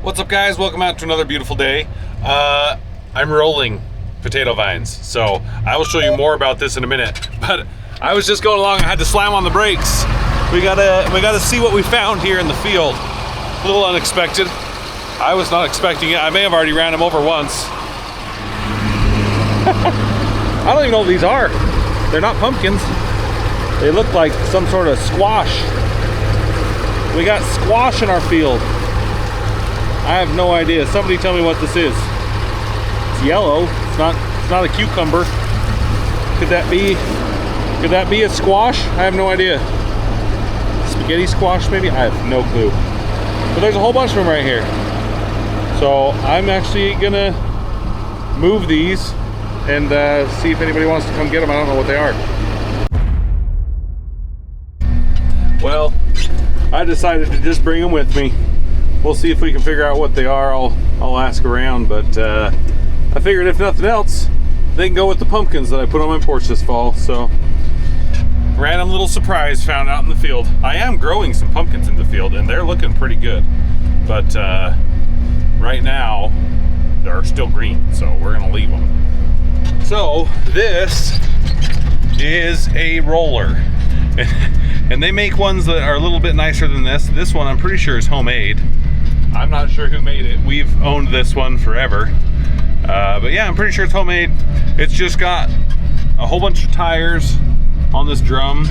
What's up, guys? Welcome out to another beautiful day. I'm rolling potato vines, so I will show you more about this in a minute. But I was just going along, I had to slam on the brakes. We gotta see what we found here in the field. A little unexpected. I was not expecting it. I may have already ran him over once. I don't even know what these are. They're not pumpkins. They look like some sort of squash. We got squash in our field. I have no idea. Somebody tell me what this is. It's yellow. It's not a cucumber. Could that be a squash? I have no idea. Spaghetti squash maybe? I have no clue. But there's a whole bunch of them right here. So I'm actually gonna move these and see if anybody wants to come get them. I don't know what they are. Well, I decided to just bring them with me. We'll see if we can figure out what they are. I'll ask around, but I figured if nothing else, they can go with the pumpkins that I put on my porch this fall. So, random little surprise found out in the field. I am growing some pumpkins in the field, and they're looking pretty good. But right now, they're still green, so we're gonna leave them. So this is a roller. And they make ones that are a little bit nicer than this. This one I'm pretty sure is homemade. I'm not sure who made it. We've owned this one forever. But yeah, I'm pretty sure it's homemade. It's just got a whole bunch of tires on this drum.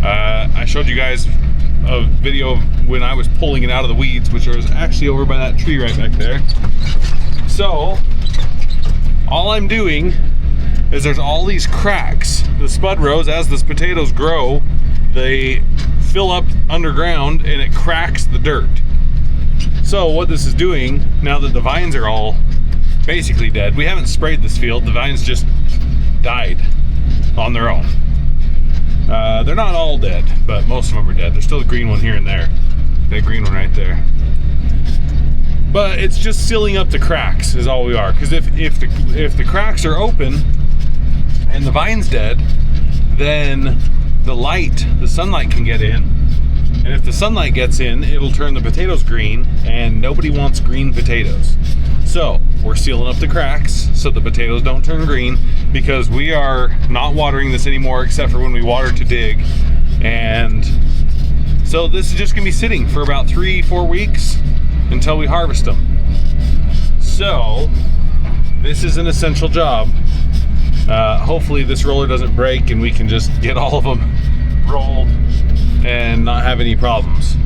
I showed you guys a video of when I was pulling it out of the weeds, which was actually over by that tree right back there. So, all I'm doing is there's all these cracks. The spud rows, as the potatoes grow, they fill up underground and it cracks the dirt. So what this is doing, now that the vines are all basically dead, we haven't sprayed this field, the vines just died on their own. They're not all dead, but most of them are dead. There's still a green one here and there. That green one right there. But it's just sealing up the cracks is all we are. Because if the cracks are open and the vine's dead, then the sunlight can get in. And if the sunlight gets in, it'll turn the potatoes green, and nobody wants green potatoes. So we're sealing up the cracks so the potatoes don't turn green, because we are not watering this anymore except for when we water to dig. And so this is just gonna be sitting for about 3-4 weeks until we harvest them. So this is an essential job. Hopefully this roller doesn't break and we can just get all of them rolled and not have any problems.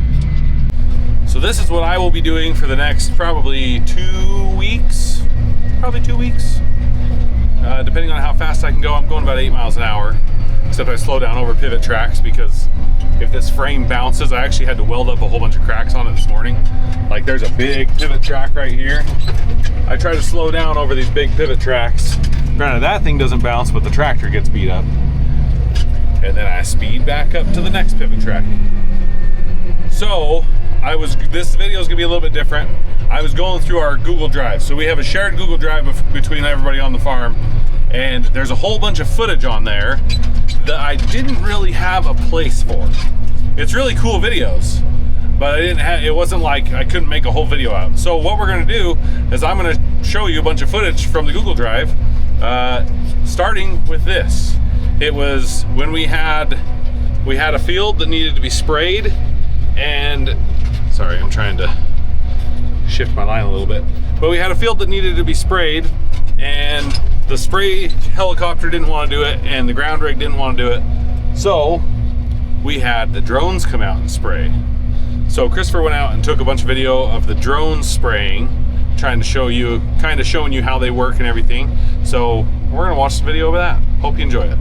So this is what I will be doing for the next probably 2 weeks. Depending on how fast I can go. I'm going about 8 miles an hour, except I slow down over pivot tracks because if this frame bounces, I actually had to weld up a whole bunch of cracks on it this morning. Like there's a big pivot track right here. I try to slow down over these big pivot tracks. Granted, that thing doesn't bounce, but the tractor gets beat up. And then I speed back up to the next pivot track. So, this video is gonna be a little bit different. I was going through our Google Drive. So we have a shared Google Drive between everybody on the farm. And there's a whole bunch of footage on there that I didn't really have a place for. It's really cool videos, but it wasn't like I couldn't make a whole video out. So what we're gonna do is I'm gonna show you a bunch of footage from the Google Drive, starting with this. It was when we had a field that needed to be sprayed, and sorry, I'm trying to shift my line a little bit. But we had a field that needed to be sprayed, and the spray helicopter didn't want to do it, and the ground rig didn't want to do it. So we had the drones come out and spray. So Christopher went out and took a bunch of video of the drones spraying, kind of showing you how they work and everything. So we're gonna watch the video of that. Hope you enjoy it.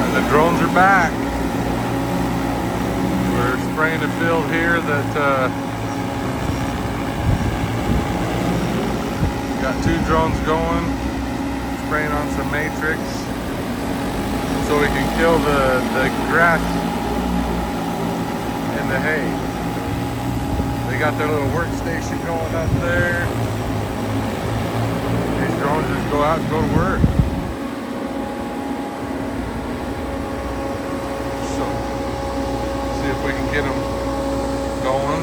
The drones are back. We're spraying a field here that got 2 drones going, spraying on some matrix so we can kill the grass and the hay. They got their little workstation going up there. These drones just go out and go to work. So, see if we can get them going.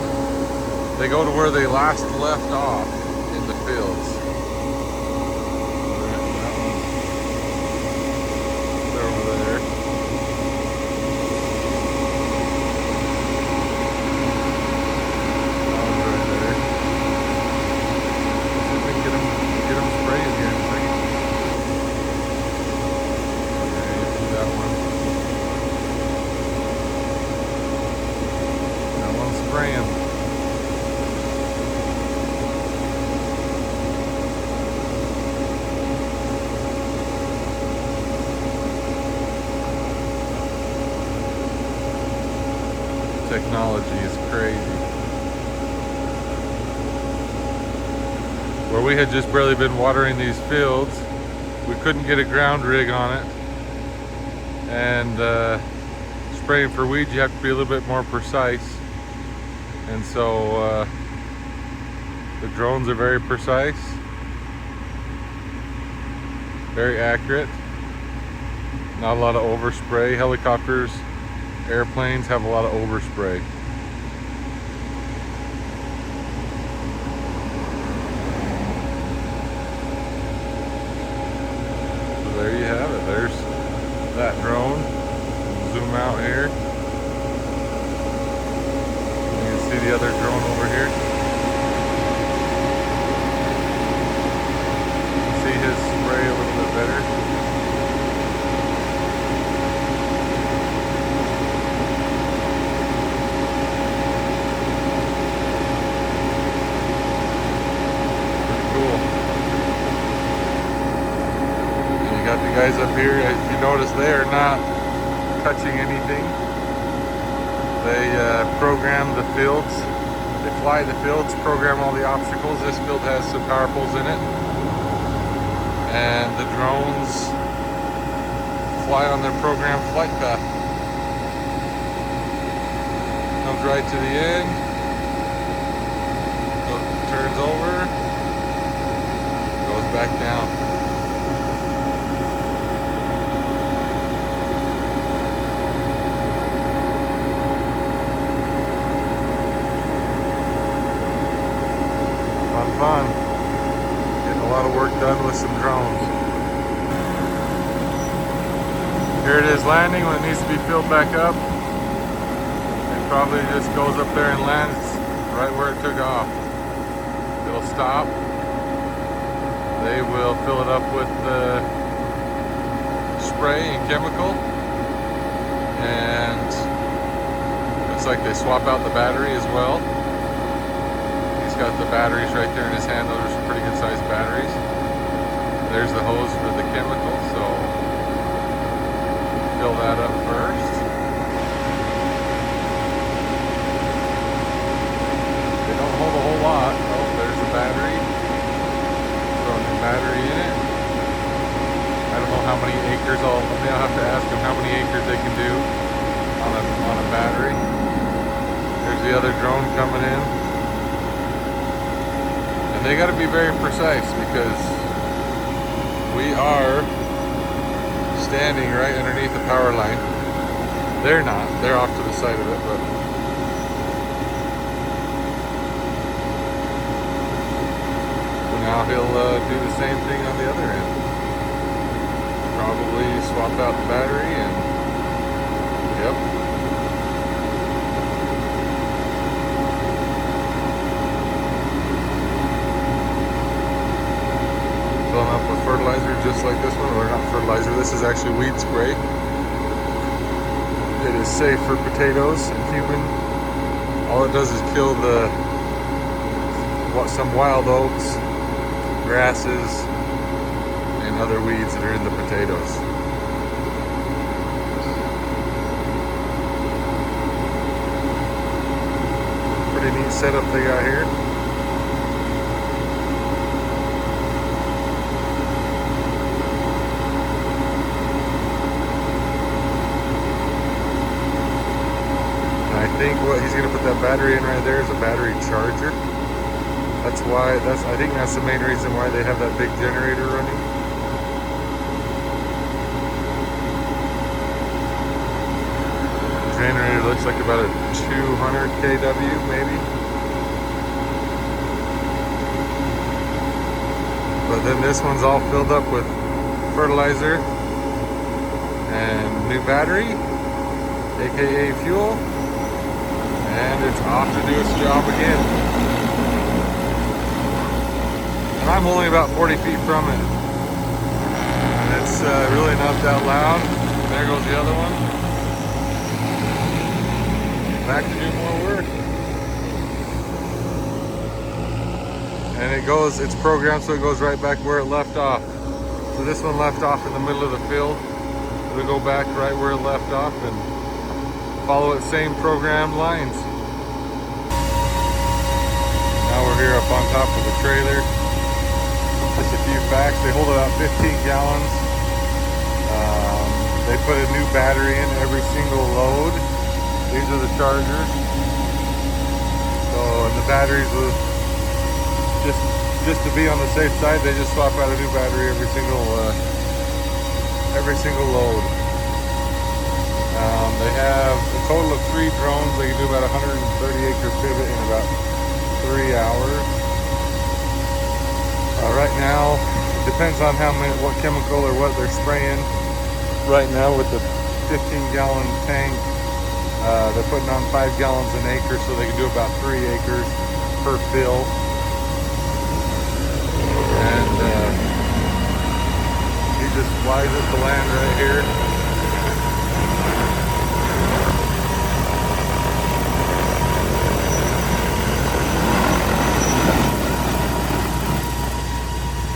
They go to where they last left off in the fields. They're over there. That one's right there. See if we can get them spraying here in a second. Okay, you see that one. That one's spraying. Technology is crazy. Where we had just barely been watering these fields, we couldn't get a ground rig on it, and spraying for weeds you have to be a little bit more precise, and so the drones are very precise, very accurate, not a lot of overspray. Helicopters, airplanes have a lot of overspray. So there you have it. There's that drone. Zoom out here. You can see the other drone over here. See his spray a little bit better. Got the guys up here. If you notice, they are not touching anything. They program the fields. They fly the fields, program all the obstacles. This field has some power poles in it, and the drones fly on their programmed flight path. Comes right to the end, turns over, goes back down. Fun. Getting a lot of work done with some drones. Here it is landing when it needs to be filled back up. It probably just goes up there and lands right where it took off. It'll stop. They will fill it up with the spray and chemical. And looks like they swap out the battery as well. Got the batteries right there in his hand. Those are some pretty good sized batteries. There's the hose for the chemical, so fill that up first. They don't hold a whole lot. Oh, there's the battery. Throwing the battery in it. I don't know how many acres. I'll have to ask them how many acres they can do on a battery. There's the other drone coming in. They got to be very precise because we are standing right underneath the power line. They're not. They're off to the side of it, but so now he'll do the same thing on the other end. Probably swap out the battery and yep. Filling up with fertilizer just like this one, or not fertilizer, this is actually weed spray. It is safe for potatoes and human. All it does is kill some wild oats, grasses, and other weeds that are in the potatoes. Pretty neat setup they got here. I think what he's going to put that battery in right there is a battery charger. I think that's the main reason why they have that big generator running. The generator looks like about a 200 kW maybe. But then this one's all filled up with fertilizer and new battery, aka fuel, and it's off to do its job again. And I'm only about 40 feet from it, and it's really not that loud. There goes the other one. Back to do more work. And it's programmed so it goes right back where it left off. So this one left off in the middle of the field. It'll go back right where it left off and follow its same programmed lines. Now we're here up on top of the trailer. Just a few facts. They hold about 15 gallons. They put a new battery in every single load. These are the chargers. So, and the batteries was just to be on the safe side, they just swap out a new battery every single load. They have a total of 3 drones. They can do about 130-acre pivot in about 3 hours. Right now, it depends on what chemical or what they're spraying. Right now, with the 15-gallon tank, they're putting on 5 gallons an acre, so they can do about 3 acres per fill. And he just flies at the land right here.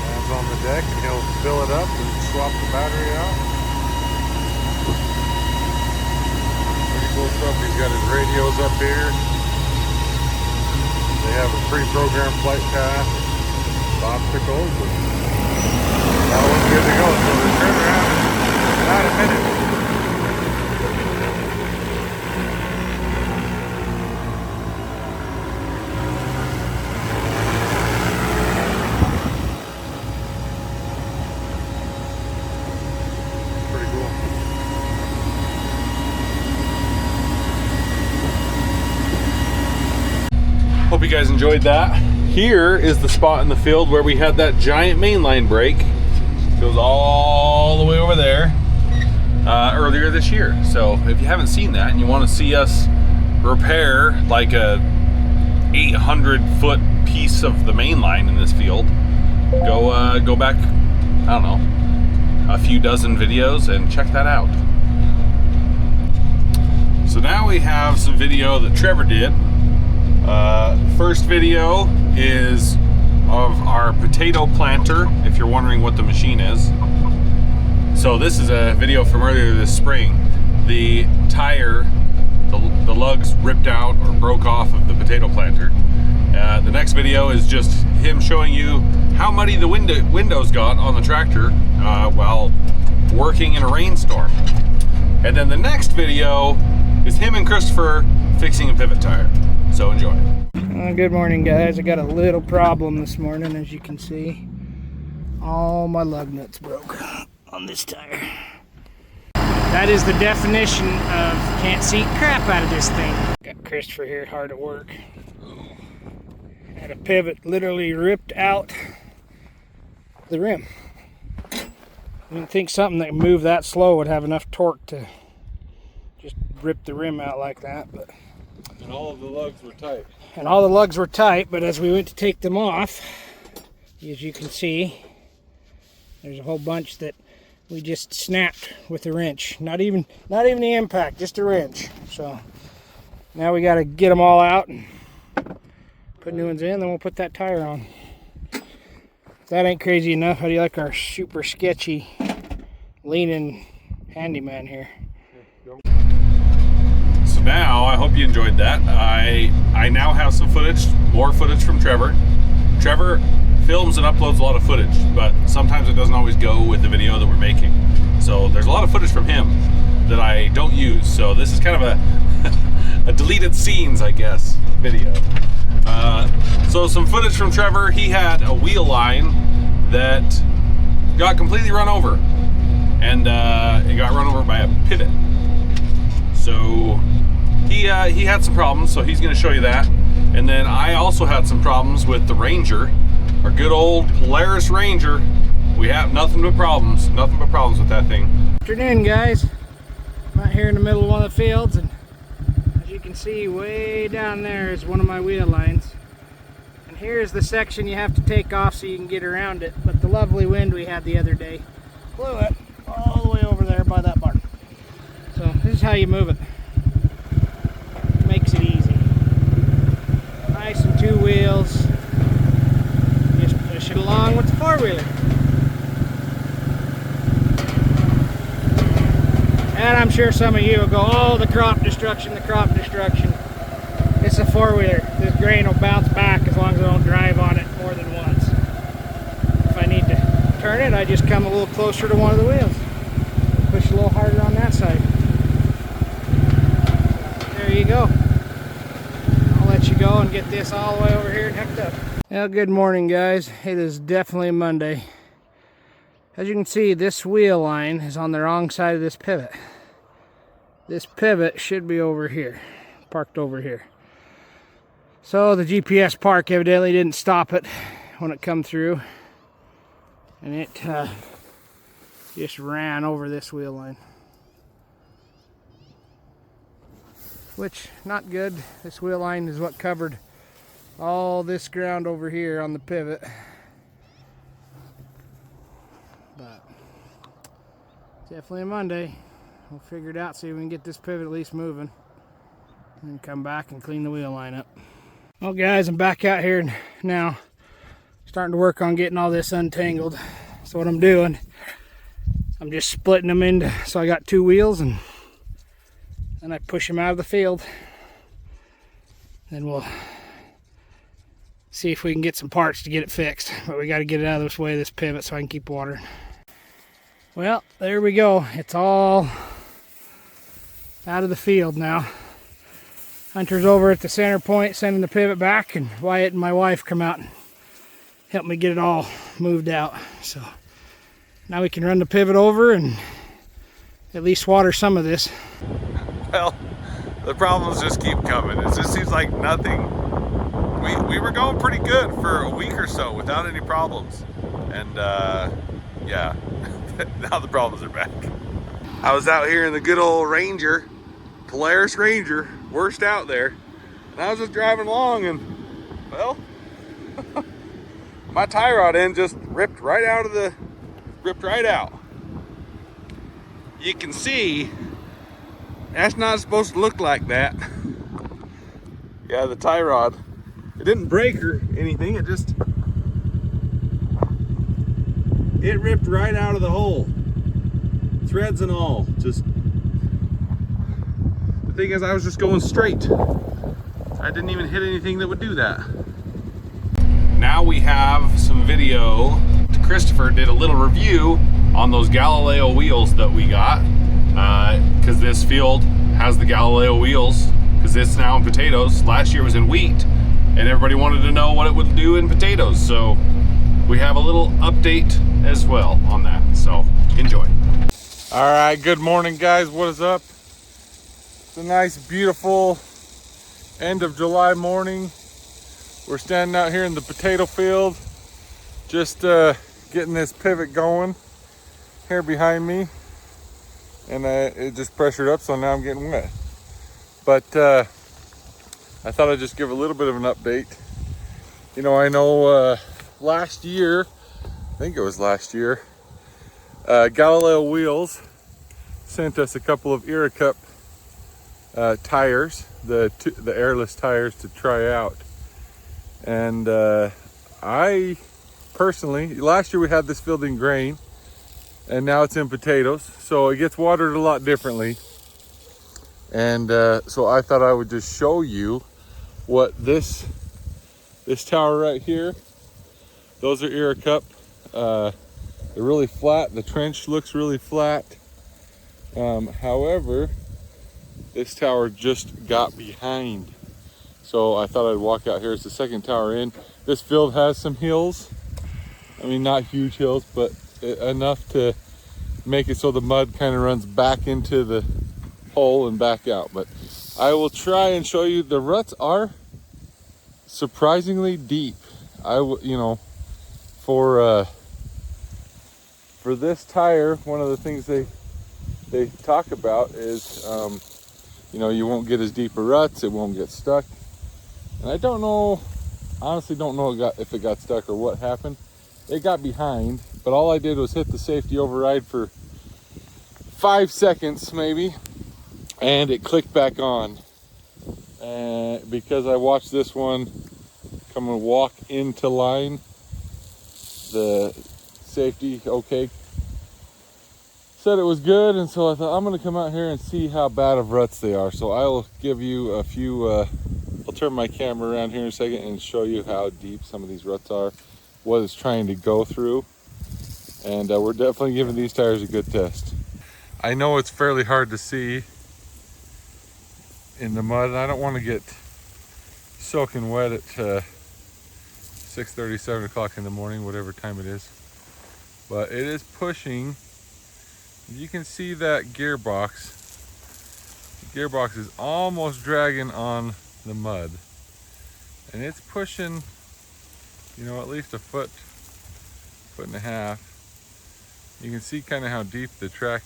Lands on the deck and he'll fill it up and swap the battery out. Pretty cool stuff. He's got his radios up here. They have a pre-programmed flight path. Obstacles, and that one's good to go. So the turnaround is about a minute. Pretty cool. Hope you guys enjoyed that. Here is the spot in the field where we had that giant mainline break. It goes all the way over there earlier this year. So if you haven't seen that and you want to see us repair like a 800-foot piece of the mainline in this field, go back, I don't know, a few dozen videos and check that out. So now we have some video that Trevor did. First video is of our potato planter, if you're wondering what the machine is. So this is a video from earlier this spring. The tire, the lugs ripped out or broke off of the potato planter. The next video is just him showing you how muddy the windows got on the tractor while working in a rainstorm. And then the next video is him and Christopher fixing a pivot tire. So enjoy. Good morning, guys. I got a little problem this morning, as you can see. All my lug nuts broke on this tire. That is the definition of can't see crap out of this thing. Got Christopher here hard at work. Had a pivot literally ripped out the rim. I didn't think something that moved that slow would have enough torque to just rip the rim out like that, but. And all of the lugs were tight. And all the lugs were tight, but as we went to take them off, as you can see, there's a whole bunch that we just snapped with a wrench. Not even the impact, just a wrench. So now we got to get them all out and put new ones in, then we'll put that tire on. If that ain't crazy enough, how do you like our super sketchy leaning handyman here? So now, I hope you enjoyed that. I now have some footage, more footage from Trevor. Trevor films and uploads a lot of footage, but sometimes it doesn't always go with the video that we're making. So there's a lot of footage from him that I don't use. So this is kind of a deleted scenes, I guess, video. So some footage from Trevor. He had a wheel line that got completely run over, and it got run over by a pivot. So he had some problems, so he's going to show you that. And then I also had some problems with the Ranger, our good old Polaris Ranger. We have nothing but problems with that thing. Afternoon, guys. I'm out here in the middle of one of the fields, and as you can see, way down there is one of my wheel lines. And here's the section you have to take off so you can get around it. But the lovely wind we had the other day blew it all the way over there by that barn. So this is how you move it. Makes it easy. Nice and two wheels. Just push it along with the four-wheeler. And I'm sure some of you will go, oh, the crop destruction, the crop destruction. It's a four-wheeler. This grain will bounce back as long as I don't drive on it more than once. If I need to turn it, I just come a little closer to one of the wheels. Push a little harder on that side. There you go. I'll let you go and get this all the way over here and hooked up. Well, good morning, guys. It is definitely Monday. As you can see, this wheel line is on the wrong side of this pivot. This pivot should be over here, parked over here. So the GPS park evidently didn't stop it when it come through, and it just ran over this wheel line. Which, not good. This wheel line is what covered all this ground over here on the pivot. But definitely a Monday. We'll figure it out, see if we can get this pivot at least moving, and come back and clean the wheel line up. Well, guys, I'm back out here now, starting to work on getting all this untangled. So what I'm doing, I'm just splitting them into, so I got two wheels, and then I push them out of the field. Then we'll see if we can get some parts to get it fixed. But we got to get it out of this way, this pivot, so I can keep watering. Well, there we go. It's all out of the field now. Hunter's over at the center point sending the pivot back, and Wyatt and my wife come out and help me get it all moved out. So now we can run the pivot over and at least water some of this. Well, the problems just keep coming. It just seems like nothing. We were going pretty good for a week or so without any problems. And yeah, now the problems are back. I was out here in the good old Ranger, Polaris Ranger, worst out there. And I was just driving along, and well, my tie rod end just ripped right out. You can see that's not supposed to look like that. Yeah, the tie rod, it didn't break or anything, it ripped right out of the hole, threads and all. Just the thing is, I was just going straight. I didn't even hit anything that would do that. Now we have some video. Christopher did a little review on those Galileo wheels that we got, because this field has the Galileo wheels, because it's now in potatoes. Last year was in wheat, and everybody wanted to know what it would do in potatoes. So we have a little update as well on that, so enjoy. All right, good morning, guys. What is up? It's a nice, beautiful end of July morning. We're standing out here in the potato field, just getting this pivot going here behind me, and it just pressured up, so now I'm getting wet. But I thought I'd just give a little bit of an update. You know, I know last year, I think it was last year, Galileo Wheels sent us a couple of Cup tires, the airless tires, to try out. And I personally, last year we had this field in grain, and now it's in potatoes, so it gets watered a lot differently. And so I thought I would just show you what this tower right here, those are Cup. They're really flat. The trench looks really flat. However, this tower just got behind, so I thought I'd walk out here. It's the second tower in. This field has some hills. I mean, not huge hills, but enough to make it so the mud kind of runs back into the hole and back out. But I will try and show you. The ruts are surprisingly deep. You know, for this tire, one of the things they talk about is, you know, you won't get as deep of ruts, it won't get stuck. And I don't know, honestly don't know if it got stuck or what happened. It got behind, but all I did was hit the safety override for 5 seconds maybe, and it clicked back on. And because I watched this one come and walk into line, the safety said it was good, and so I thought I'm gonna come out here and see how bad of ruts they are. So I'll give you a few, I'll turn my camera around here in a second and show you how deep some of these ruts are, what it's trying to go through, and we're definitely giving these tires a good test. I know it's fairly hard to see in the mud, and I don't want to get soaking wet at 6:30, 7 o'clock in the morning, whatever time it is, but it is pushing. You can see that gearbox. The gearbox is almost dragging on the mud, and it's pushing, you know, at least a foot and a half. You can see kind of how deep the track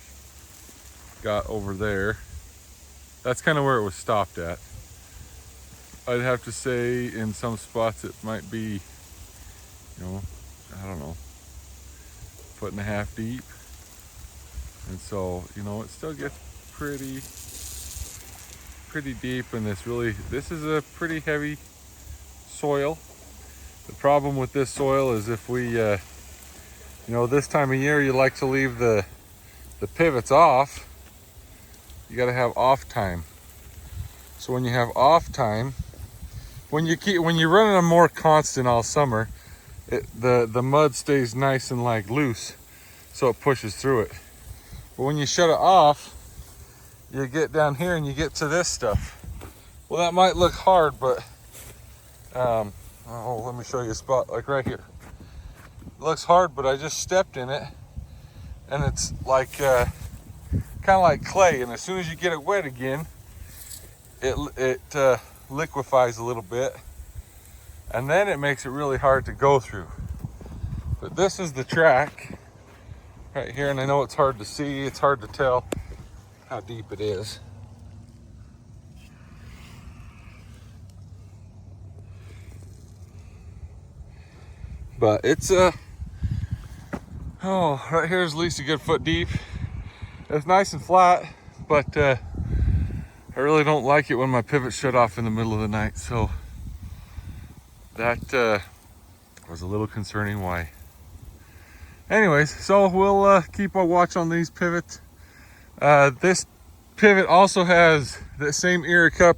got over there. That's kind of where it was stopped at. I'd have to say in some spots it might be, you know, I don't know, foot and a half deep. And so, you know, it still gets pretty deep, and this is a pretty heavy soil. The problem with this soil is if we, you know, this time of year you like to leave the pivots off. You got to have off time. So when you have off time, when you're running them more constant all summer, the mud stays nice and like loose, so it pushes through it. But when you shut it off, you get down here and you get to this stuff. Well, that might look hard, but oh, let me show you a spot like right here. It looks hard, but I just stepped in it, and it's like kind of like clay. And as soon as you get it wet again, it liquefies a little bit, and then it makes it really hard to go through. But this is the track right here, and I know it's hard to see, it's hard to tell how deep it is. But it's oh, right here is at least a good foot deep. It's nice and flat, but I really don't like it when my pivot shut off in the middle of the night, so that was a little concerning. Why? Anyways, so we'll keep a watch on these pivots. This pivot also has the same Era Cup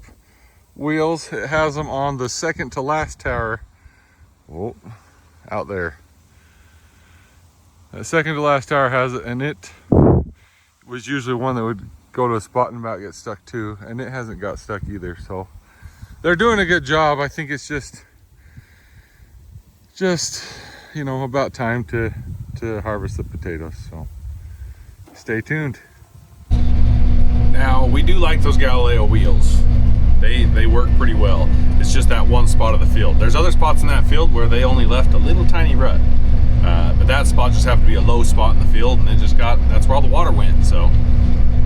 wheels. It has them on the second to last tower. Whoa, out there. The second to last tower has it, and it was usually one that would go to a spot and about get stuck too, and it hasn't got stuck either. So they're doing a good job. I think it's just you know, about time to harvest the potatoes, so stay tuned. Now, we do like those Galileo wheels. They work pretty well. It's just that one spot of the field. There's other spots in that field where they only left a little tiny rut, but that spot just happened to be a low spot in the field, and that's where all the water went. So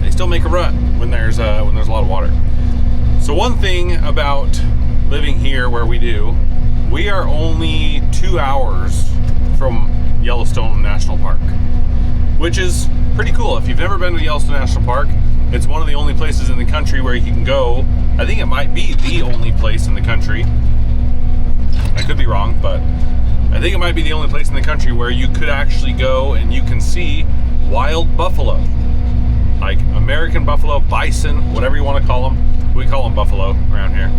they still make a rut when there's a lot of water. So one thing about living here where we do, we are only 2 hours from Yellowstone National Park, which is pretty cool. If you've never been to Yellowstone National Park, it's one of the only places in the country where you can go. I think it might be the only place in the country. I could be wrong, but I think it might be the only place in the country where you could actually go and you can see wild buffalo. Like American buffalo, bison, whatever you want to call them. We call them buffalo around here.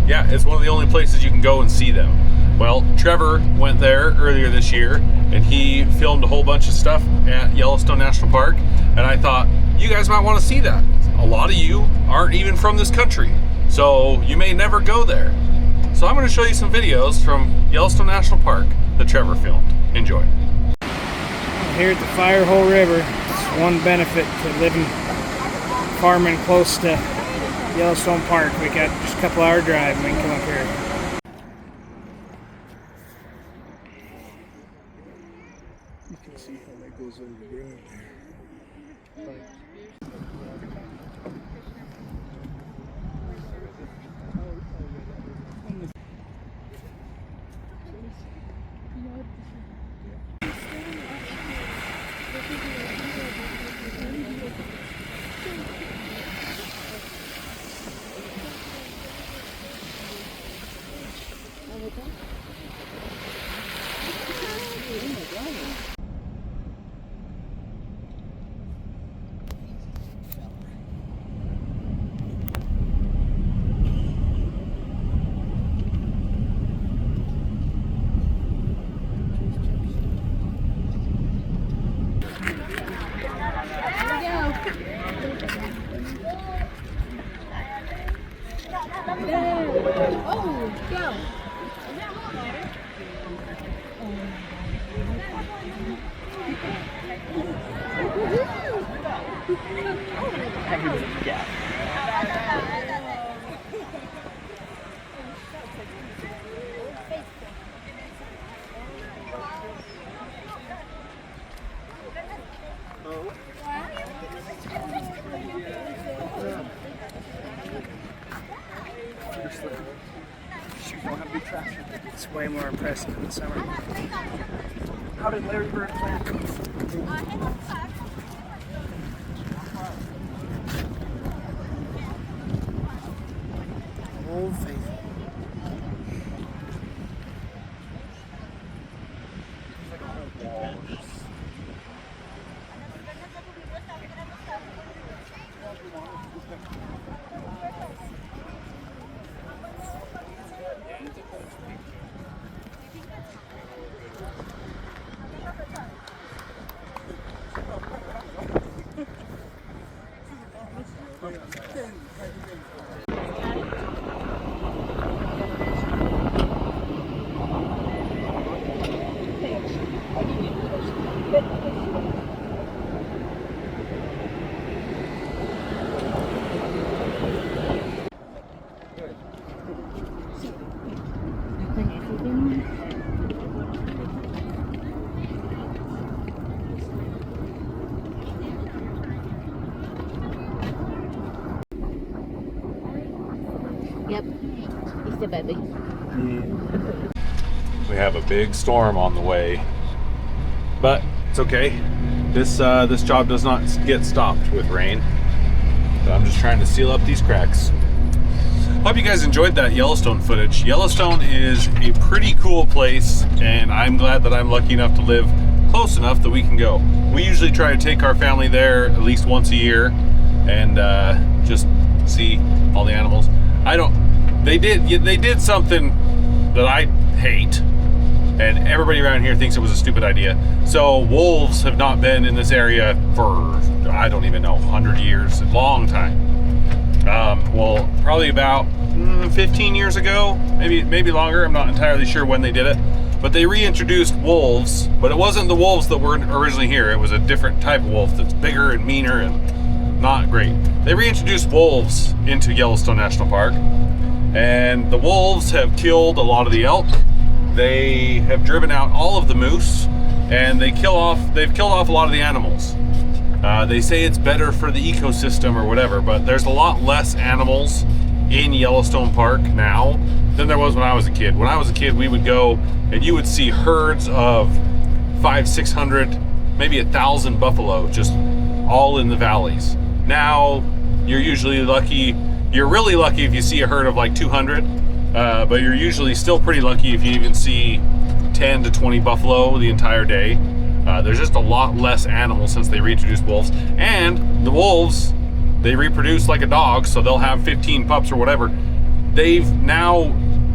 Yeah, it's one of the only places you can go and see them. Well, Trevor went there earlier this year, and he filmed a whole bunch of stuff at Yellowstone National Park, and I thought, you guys might want to see that. A lot of you aren't even from this country, so you may never go there. So I'm going to show you some videos from Yellowstone National Park that Trevor filmed. Enjoy. Here at the Firehole River, it's one benefit to living, farming close to Yellowstone Park. We got just a couple hour drive and we can come up here. goes over there. It's way more impressive in the summer. How did Larry Bird play? Old Faithful. Yep, he's the baby. We have a big storm on the way, but it's okay. This job does not get stopped with rain. So I'm just trying to seal up these cracks. Hope you guys enjoyed that Yellowstone footage. Yellowstone is a pretty cool place, and I'm glad that I'm lucky enough to live close enough that we can go. We usually try to take our family there at least once a year and just see all the animals. They did something that I hate, and everybody around here thinks it was a stupid idea. So wolves have not been in this area for, I don't even know, 100 years, a long time. Well, probably about 15 years ago, maybe longer. I'm not entirely sure when they did it, but they reintroduced wolves. But it wasn't the wolves that were originally here. It was a different type of wolf that's bigger and meaner and not great. They reintroduced wolves into Yellowstone National Park, and the wolves have killed a lot of the elk. They have driven out all of the moose, and they've killed off a lot of the animals. They say it's better for the ecosystem or whatever, but there's a lot less animals in Yellowstone Park now than there was when I was a kid. When I was a kid, we would go and you would see herds of 500-600, maybe 1,000 buffalo just all in the valleys. Now you're usually lucky. You're really lucky if you see a herd of like 200, but you're usually still pretty lucky if you even see 10 to 20 buffalo the entire day. There's just a lot less animals since they reintroduced wolves. And the wolves, they reproduce like a dog, so they'll have 15 pups or whatever. They've now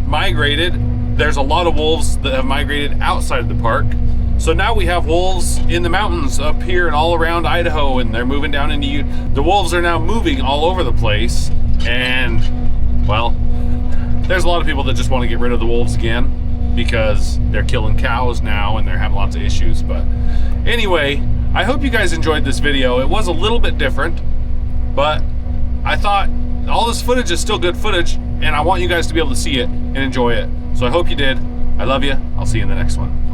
migrated. There's a lot of wolves that have migrated outside of the park. So now we have wolves in the mountains up here and all around Idaho, and they're moving down into Utah. The wolves are now moving all over the place, and, well, there's a lot of people that just want to get rid of the wolves again because they're killing cows now and they're having lots of issues. But anyway, I hope you guys enjoyed this video. It was a little bit different, but I thought all this footage is still good footage, and I want you guys to be able to see it and enjoy it. So I hope you did. I love you. I'll see you in the next one.